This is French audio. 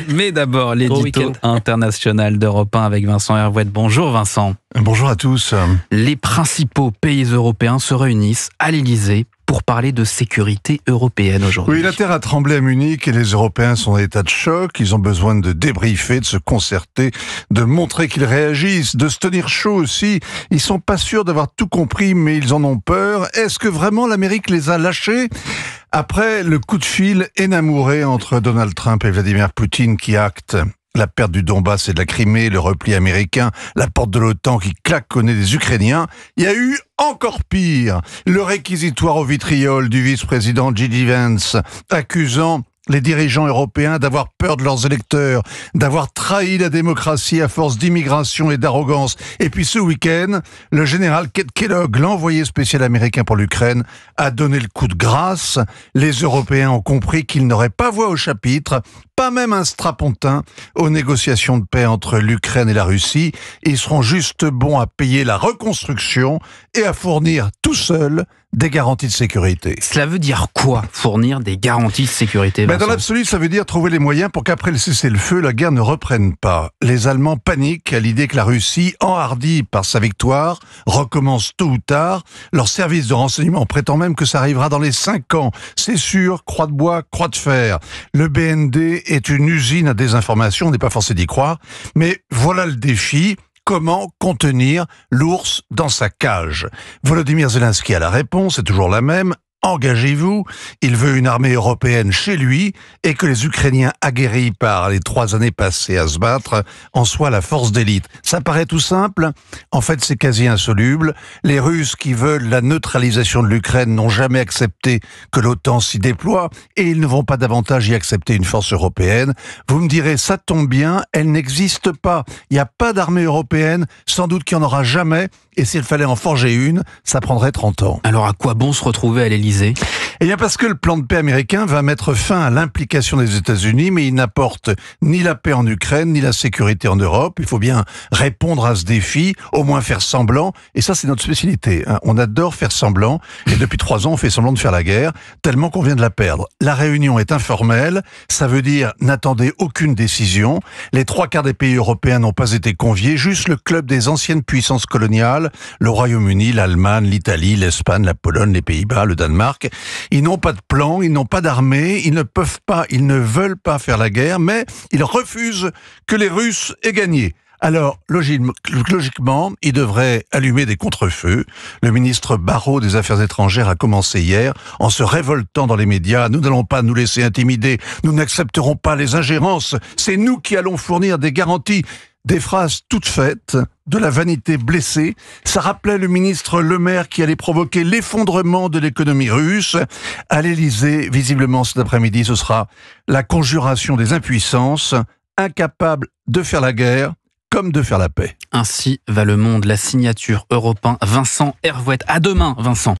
Mais d'abord, l'édito international d'Europe 1 avec Vincent Hervouet. Bonjour Vincent. Bonjour à tous. Les principaux pays européens se réunissent à l'Elysée pour parler de sécurité européenne aujourd'hui. Oui, la terre a tremblé à Munich et les Européens sont en état de choc. Ils ont besoin de débriefer, de se concerter, de montrer qu'ils réagissent, de se tenir chaud aussi. Ils sont pas sûrs d'avoir tout compris, mais ils en ont peur. Est-ce que vraiment l'Amérique les a lâchés ? Après le coup de fil énamouré entre Donald Trump et Vladimir Poutine qui acte la perte du Donbass et de la Crimée, le repli américain, la porte de l'OTAN qui claque au nez des Ukrainiens, il y a eu encore pire. Le réquisitoire au vitriol du vice-président J.D. Vance accusant les dirigeants européens d'avoir peur de leurs électeurs, d'avoir trahi la démocratie à force d'immigration et d'arrogance. Et puis ce week-end, le général Kate Kellogg, l'envoyé spécial américain pour l'Ukraine, a donné le coup de grâce. Les Européens ont compris qu'ils n'auraient pas voix au chapitre, pas même un strapontin aux négociations de paix entre l'Ukraine et la Russie. Ils seront juste bons à payer la reconstruction et à fournir tout seuls des garanties de sécurité. Cela veut dire quoi, fournir des garanties de sécurité, Vincent ? Dans l'absolu, ça veut dire trouver les moyens pour qu'après le cessez-le-feu, la guerre ne reprenne pas. Les Allemands paniquent à l'idée que la Russie, enhardie par sa victoire, recommence tôt ou tard. Leur service de renseignement prétend même que ça arrivera dans les 5 ans. C'est sûr, croix de bois, croix de fer. Le BND est une usine à désinformation, on n'est pas forcé d'y croire. Mais voilà le défi. Comment contenir l'ours dans sa cage ? Volodymyr Zelensky a la réponse, c'est toujours la même. Engagez-vous, il veut une armée européenne chez lui et que les Ukrainiens aguerris par les 3 années passées à se battre en soient la force d'élite. Ça paraît tout simple, en fait c'est quasi insoluble. Les Russes qui veulent la neutralisation de l'Ukraine n'ont jamais accepté que l'OTAN s'y déploie et ils ne vont pas davantage y accepter une force européenne. Vous me direz, ça tombe bien, elle n'existe pas. Il n'y a pas d'armée européenne, sans doute qu'il n'y en aura jamais et s'il fallait en forger une, ça prendrait 30 ans. Alors à quoi bon se retrouver à l'Elysée ? Eh bien parce que le plan de paix américain va mettre fin à l'implication des États-Unis, mais il n'apporte ni la paix en Ukraine, ni la sécurité en Europe. Il faut bien répondre à ce défi, au moins faire semblant, et ça c'est notre spécialité. On adore faire semblant, et depuis 3 ans on fait semblant de faire la guerre, tellement qu'on vient de la perdre. La réunion est informelle, ça veut dire n'attendez aucune décision. Les 3/4 des pays européens n'ont pas été conviés, juste le club des anciennes puissances coloniales, le Royaume-Uni, l'Allemagne, l'Italie, l'Espagne, la Pologne, les Pays-Bas, le Danemark. Ils n'ont pas de plan, ils n'ont pas d'armée, ils ne veulent pas faire la guerre, mais ils refusent que les Russes aient gagné. Alors, logiquement, ils devraient allumer des contre-feux. Le ministre Barrot des Affaires étrangères a commencé hier en se révoltant dans les médias. Nous n'allons pas nous laisser intimider, nous n'accepterons pas les ingérences, c'est nous qui allons fournir des garanties. Des phrases toutes faites, de la vanité blessée. Ça rappelait le ministre Le Maire qui allait provoquer l'effondrement de l'économie russe. À l'Elysée, visiblement cet après-midi, ce sera la conjuration des impuissances, incapables de faire la guerre comme de faire la paix. Ainsi va le monde, la signature Europe 1, Vincent Hervouet. À demain, Vincent.